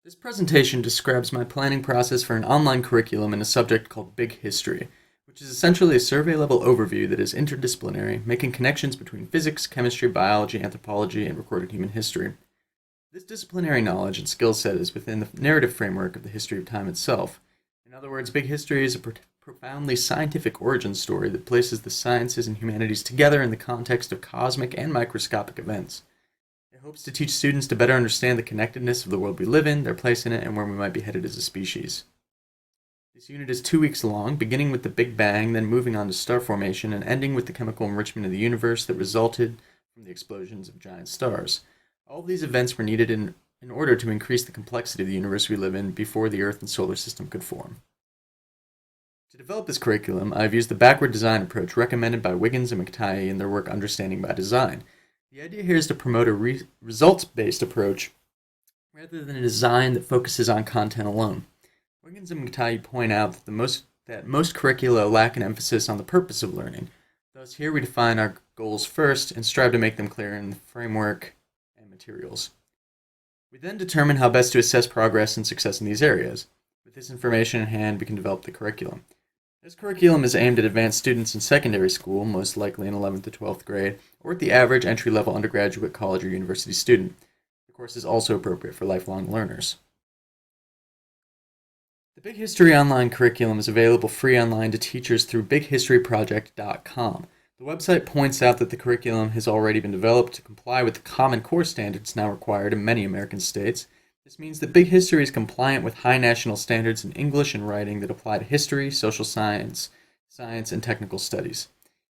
This presentation describes my planning process for an online curriculum in a subject called Big History, which is essentially a survey-level overview that is interdisciplinary, making connections between physics, chemistry, biology, anthropology, and recorded human history. This disciplinary knowledge and skill set is within the narrative framework of the history of time itself. In other words, Big History is a profoundly scientific origin story that places the sciences and humanities together in the context of cosmic and microscopic events. It hopes to teach students to better understand the connectedness of the world we live in, their place in it, and where we might be headed as a species. This unit is 2 weeks long, beginning with the Big Bang, then moving on to star formation, and ending with the chemical enrichment of the universe that resulted from the explosions of giant stars. All of these events were needed in order to increase the complexity of the universe we live in before the Earth and solar system could form. To develop this curriculum, I have used the backward design approach recommended by Wiggins and McTighe in their work Understanding by Design. The idea here is to promote a results-based approach rather than a design that focuses on content alone. Wiggins and McTighe point out that most curricula lack an emphasis on the purpose of learning. Thus, here we define our goals first and strive to make them clear in the framework and materials. We then determine how best to assess progress and success in these areas. With this information in hand, we can develop the curriculum. This curriculum is aimed at advanced students in secondary school, most likely in 11th to 12th grade, or at the average entry-level undergraduate, college, or university student. The course is also appropriate for lifelong learners. The Big History Online curriculum is available free online to teachers through bighistoryproject.com. The website points out that the curriculum has already been developed to comply with the Common Core standards now required in many American states. This means that Big History is compliant with high national standards in English and writing that apply to history, social science, and technical studies.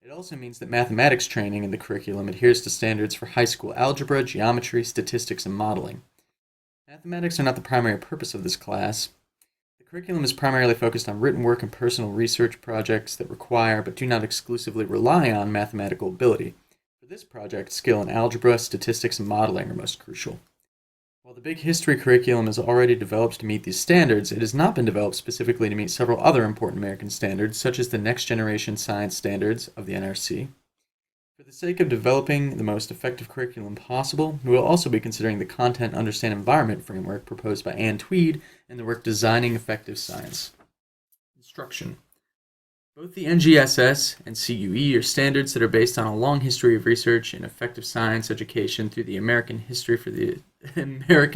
It also means that mathematics training in the curriculum adheres to standards for high school algebra, geometry, statistics, and modeling. Mathematics are not the primary purpose of this class. The curriculum is primarily focused on written work and personal research projects that require but do not exclusively rely on mathematical ability. For this project, skill in algebra, statistics, and modeling are most crucial. While the Big History curriculum is already developed to meet these standards, it has not been developed specifically to meet several other important American standards, such as the Next Generation Science Standards of the NRC. For the sake of developing the most effective curriculum possible, we will also be considering the Content Understand Environment framework proposed by Ann Tweed in the work Designing Effective Science. Instruction. Both the NGSS and CUE are standards that are based on a long history of research in effective science education through the American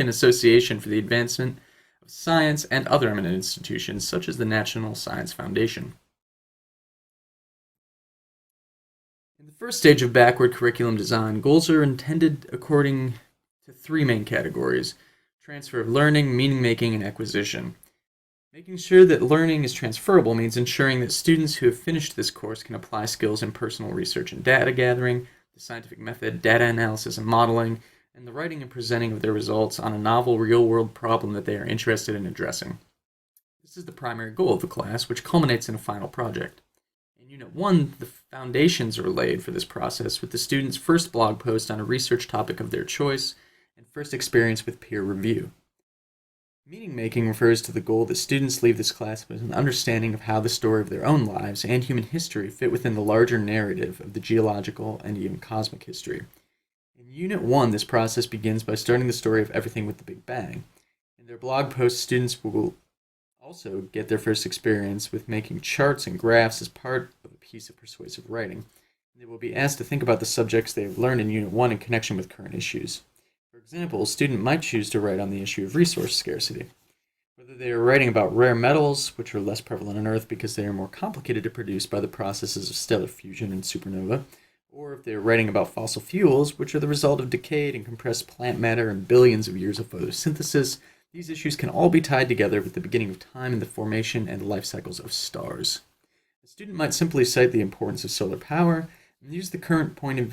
Association for the Advancement of Science and other eminent institutions, such as the National Science Foundation. In the first stage of backward curriculum design, goals are intended according to three main categories: transfer of learning, meaning-making, and acquisition. Making sure that learning is transferable means ensuring that students who have finished this course can apply skills in personal research and data gathering, the scientific method, data analysis and modeling, and the writing and presenting of their results on a novel real-world problem that they are interested in addressing. This is the primary goal of the class, which culminates in a final project. In Unit 1, the foundations are laid for this process with the students' first blog post on a research topic of their choice and first experience with peer review. Meaning-making refers to the goal that students leave this class with an understanding of how the story of their own lives and human history fit within the larger narrative of the geological and even cosmic history. In Unit 1, this process begins by starting the story of everything with the Big Bang. In their blog posts, students will also get their first experience with making charts and graphs as part of a piece of persuasive writing. They will be asked to think about the subjects they have learned in Unit 1 in connection with current issues. For example, a student might choose to write on the issue of resource scarcity. Whether they are writing about rare metals, which are less prevalent on Earth because they are more complicated to produce by the processes of stellar fusion and supernova, or if they are writing about fossil fuels, which are the result of decayed and compressed plant matter and billions of years of photosynthesis, these issues can all be tied together with the beginning of time and the formation and life cycles of stars. A student might simply cite the importance of solar power and use the current point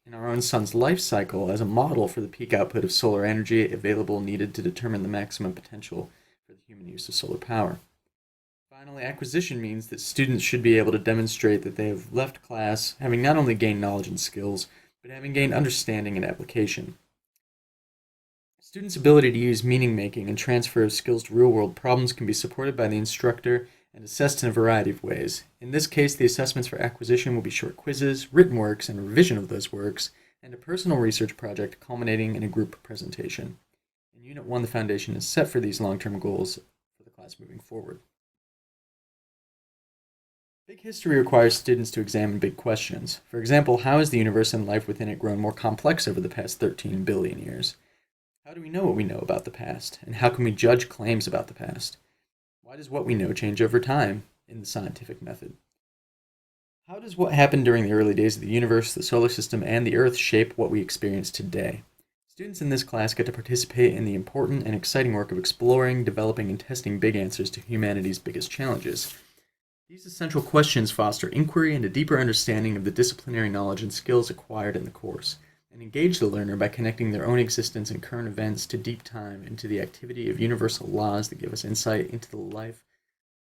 in our own sun's life cycle as a model for the peak output of solar energy available needed to determine the maximum potential for the human use of solar power. Finally, acquisition means that students should be able to demonstrate that they have left class having not only gained knowledge and skills, but having gained understanding and application. Students' ability to use meaning-making and transfer of skills to real-world problems can be supported by the instructor and assessed in a variety of ways. In this case, the assessments for acquisition will be short quizzes, written works, and revision of those works, and a personal research project culminating in a group presentation. In Unit 1, the foundation is set for these long-term goals for the class moving forward. Big history requires students to examine big questions. For example, how has the universe and life within it grown more complex over the past 13 billion years? How do we know what we know about the past, and how can we judge claims about the past? Why does what we know change over time in the scientific method? How does what happened during the early days of the universe, the solar system, and the Earth shape what we experience today? Students in this class get to participate in the important and exciting work of exploring, developing, and testing big answers to humanity's biggest challenges. These essential questions foster inquiry and a deeper understanding of the disciplinary knowledge and skills acquired in the course, and engage the learner by connecting their own existence and current events to deep time into the activity of universal laws that give us insight into the life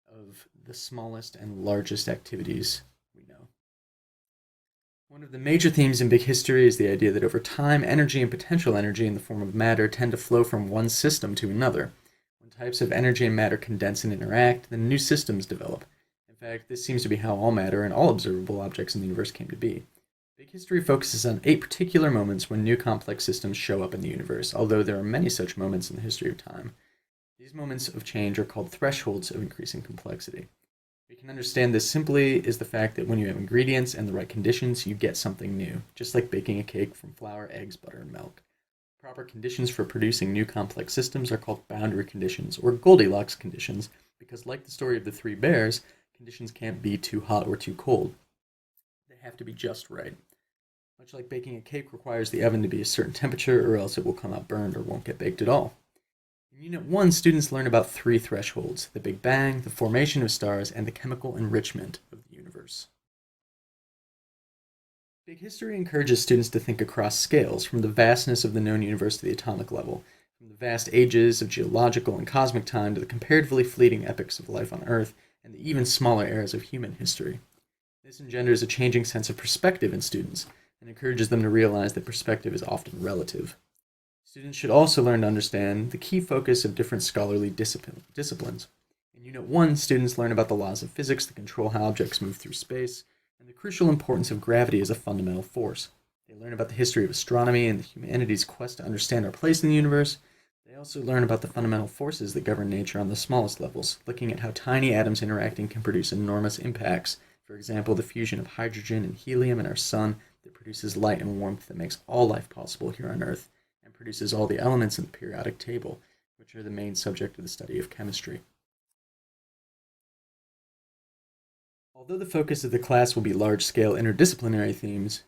of the smallest and largest activities we know. One of the major themes in big history is the idea that over time, energy and potential energy in the form of matter tend to flow from one system to another. When types of energy and matter condense and interact, then new systems develop. In fact, this seems to be how all matter and all observable objects in the universe came to be. Big history focuses on 8 particular moments when new complex systems show up in the universe, although there are many such moments in the history of time. These moments of change are called thresholds of increasing complexity. We can understand this simply is the fact that when you have ingredients and the right conditions, you get something new, just like baking a cake from flour, eggs, butter, and milk. Proper conditions for producing new complex systems are called boundary conditions, or Goldilocks conditions, because like the story of the 3 bears, conditions can't be too hot or too cold. They have to be just right. Much like baking a cake requires the oven to be a certain temperature or else it will come out burned or won't get baked at all. In Unit 1, students learn about 3 thresholds: the Big Bang, the formation of stars, and the chemical enrichment of the universe. Big history encourages students to think across scales, from the vastness of the known universe to the atomic level, from the vast ages of geological and cosmic time to the comparatively fleeting epochs of life on Earth, and the even smaller eras of human history. This engenders a changing sense of perspective in students, and encourages them to realize that perspective is often relative. Students should also learn to understand the key focus of different scholarly disciplines. In Unit 1, students learn about the laws of physics that control how objects move through space, and the crucial importance of gravity as a fundamental force. They learn about the history of astronomy and the humanity's quest to understand our place in the universe. They also learn about the fundamental forces that govern nature on the smallest levels, looking at how tiny atoms interacting can produce enormous impacts. For example, the fusion of hydrogen and helium in our sun that produces light and warmth that makes all life possible here on Earth, and produces all the elements in the periodic table, which are the main subject of the study of chemistry. Although the focus of the class will be large-scale interdisciplinary themes,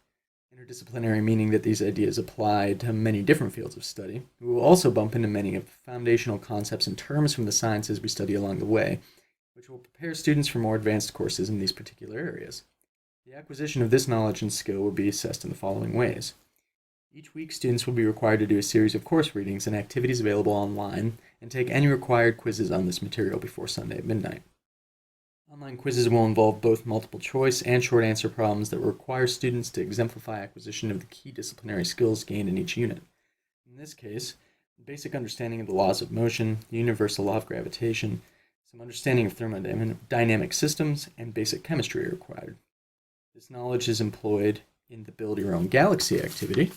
interdisciplinary meaning that these ideas apply to many different fields of study, we will also bump into many of the foundational concepts and terms from the sciences we study along the way, which will prepare students for more advanced courses in these particular areas. The acquisition of this knowledge and skill will be assessed in the following ways. Each week, students will be required to do a series of course readings and activities available online, and take any required quizzes on this material before Sunday at midnight. Online quizzes will involve both multiple choice and short answer problems that will require students to exemplify acquisition of the key disciplinary skills gained in each unit. In this case, a basic understanding of the laws of motion, the universal law of gravitation, some understanding of thermodynamic systems, and basic chemistry are required. This knowledge is employed in the Build Your Own Galaxy activity,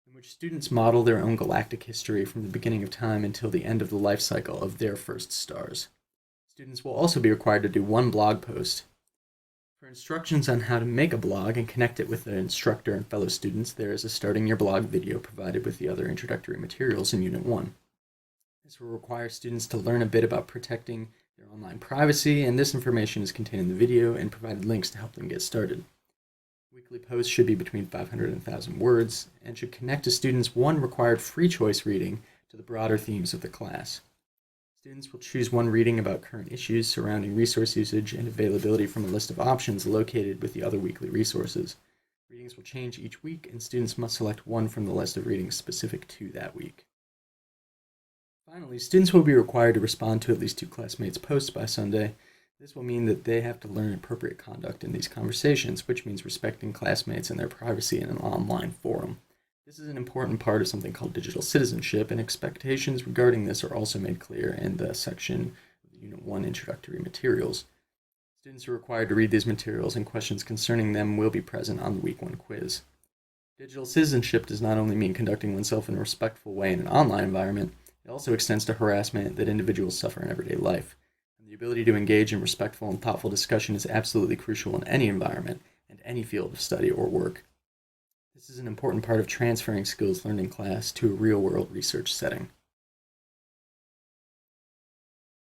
in which students model their own galactic history from the beginning of time until the end of the life cycle of their first stars. Students will also be required to do 1 blog post. For instructions on how to make a blog and connect it with an instructor and fellow students, there is a Starting Your Blog video provided with the other introductory materials in Unit 1. This will require students to learn a bit about protecting their online privacy, and this information is contained in the video and provided links to help them get started. Weekly posts should be between 500 and 1,000 words, and should connect to students' 1 required free choice reading to the broader themes of the class. Students will choose 1 reading about current issues surrounding resource usage and availability from a list of options located with the other weekly resources. Readings will change each week, and students must select 1 from the list of readings specific to that week. Finally, students will be required to respond to at least 2 classmates' posts by Sunday. This will mean that they have to learn appropriate conduct in these conversations, which means respecting classmates and their privacy in an online forum. This is an important part of something called digital citizenship, and expectations regarding this are also made clear in the section of the Unit 1 introductory materials. Students are required to read these materials, and questions concerning them will be present on the Week 1 quiz. Digital citizenship does not only mean conducting oneself in a respectful way in an online environment, it also extends to harassment that individuals suffer in everyday life. And the ability to engage in respectful and thoughtful discussion is absolutely crucial in any environment and any field of study or work. This is an important part of transferring skills learned in class to a real-world research setting.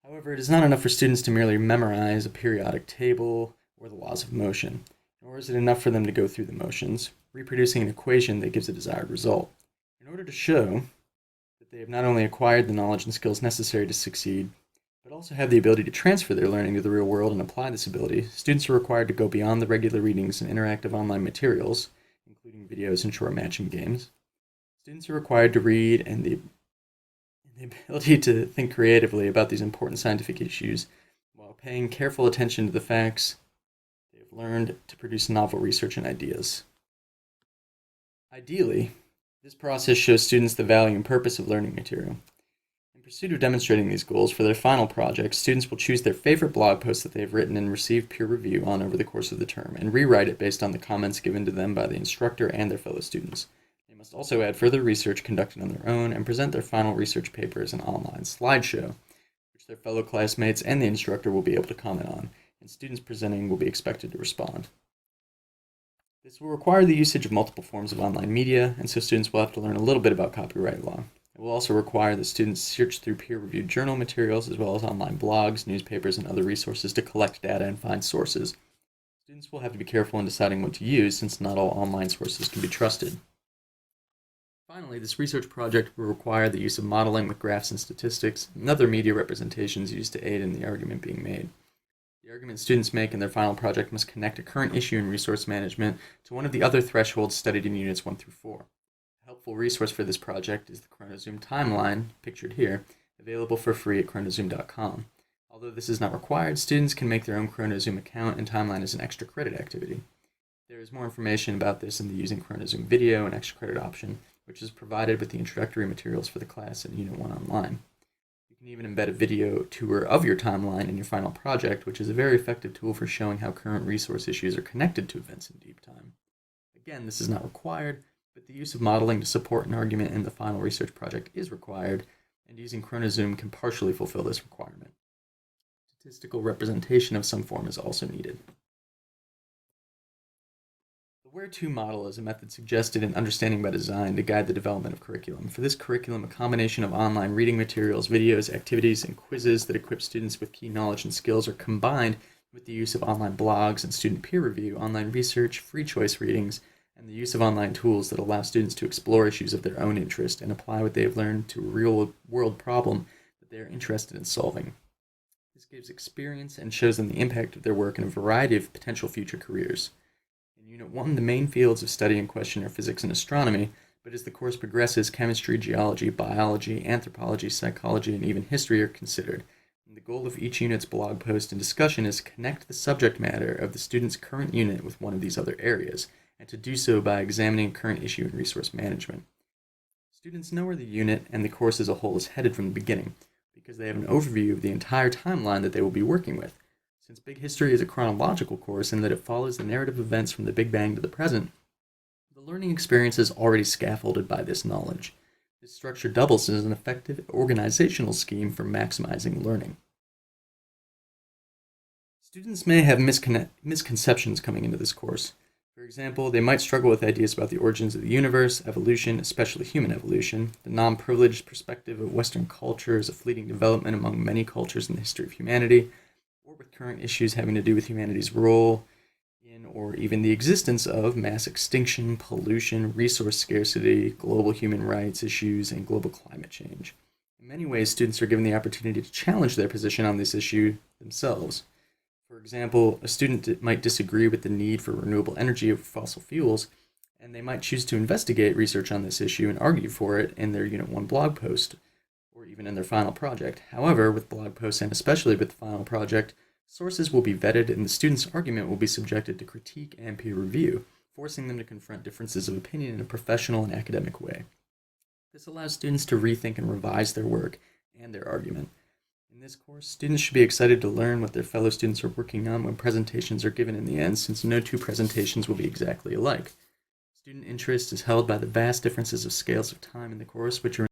However, it is not enough for students to merely memorize a periodic table or the laws of motion, nor is it enough for them to go through the motions, reproducing an equation that gives a desired result. In order to show that they have not only acquired the knowledge and skills necessary to succeed, but also have the ability to transfer their learning to the real world and apply this ability, students are required to go beyond the regular readings and interactive online materials, including videos and short matching games. Students are required to read and the ability to think creatively about these important scientific issues while paying careful attention to the facts they have learned to produce novel research and ideas. Ideally, this process shows students the value and purpose of learning material. In pursuit of demonstrating these goals for their final project, students will choose their favorite blog post that they have written and received peer review on over the course of the term and rewrite it based on the comments given to them by the instructor and their fellow students. They must also add further research conducted on their own and present their final research paper as an online slideshow, which their fellow classmates and the instructor will be able to comment on, and students presenting will be expected to respond. This will require the usage of multiple forms of online media, and so students will have to learn a little bit about copyright law. It will also require that students search through peer-reviewed journal materials as well as online blogs, newspapers, and other resources to collect data and find sources. Students will have to be careful in deciding what to use since not all online sources can be trusted. Finally, this research project will require the use of modeling with graphs and statistics and other media representations used to aid in the argument being made. The argument students make in their final project must connect a current issue in resource management to one of the other thresholds studied in Units 1 through 4. A helpful resource for this project is the ChronoZoom timeline, pictured here, available for free at chronozoom.com. Although this is not required, students can make their own ChronoZoom account, and timeline is an extra credit activity. There is more information about this in the Using ChronoZoom video and extra credit option, which is provided with the introductory materials for the class in Unit 1 online. You can even embed a video tour of your timeline in your final project, which is a very effective tool for showing how current resource issues are connected to events in deep time. Again, this is not required, but the use of modeling to support an argument in the final research project is required, and using ChronoZoom can partially fulfill this requirement. Statistical representation of some form is also needed. The Where-To model is a method suggested in Understanding by Design to guide the development of curriculum. For this curriculum, a combination of online reading materials, videos, activities, and quizzes that equip students with key knowledge and skills are combined with the use of online blogs and student peer review, online research, free choice readings, and the use of online tools that allow students to explore issues of their own interest and apply what they have learned to a real-world problem that they are interested in solving. This gives experience and shows them the impact of their work in a variety of potential future careers. In Unit 1, the main fields of study in question are physics and astronomy, but as the course progresses, chemistry, geology, biology, anthropology, psychology, and even history are considered. And the goal of each unit's blog post and discussion is to connect the subject matter of the student's current unit with one of these other areas, and to do so by examining a current issue in resource management. Students know where the unit and the course as a whole is headed from the beginning, because they have an overview of the entire timeline that they will be working with. Since Big History is a chronological course in that it follows the narrative events from the Big Bang to the present, the learning experience is already scaffolded by this knowledge. This structure doubles as an effective organizational scheme for maximizing learning. Students may have misconceptions coming into this course. For example, they might struggle with ideas about the origins of the universe, evolution, especially human evolution, the non-privileged perspective of Western culture as a fleeting development among many cultures in the history of humanity, or with current issues having to do with humanity's role in or even the existence of mass extinction, pollution, resource scarcity, global human rights issues, and global climate change. In many ways, students are given the opportunity to challenge their position on this issue themselves. For example, a student might disagree with the need for renewable energy over fossil fuels, and they might choose to investigate research on this issue and argue for it in their Unit 1 blog post, or even in their final project. However, with blog posts, and especially with the final project, sources will be vetted and the student's argument will be subjected to critique and peer review, forcing them to confront differences of opinion in a professional and academic way. This allows students to rethink and revise their work and their argument. In this course, students should be excited to learn what their fellow students are working on when presentations are given in the end, since no two presentations will be exactly alike. Student interest is held by the vast differences of scales of time in the course, which are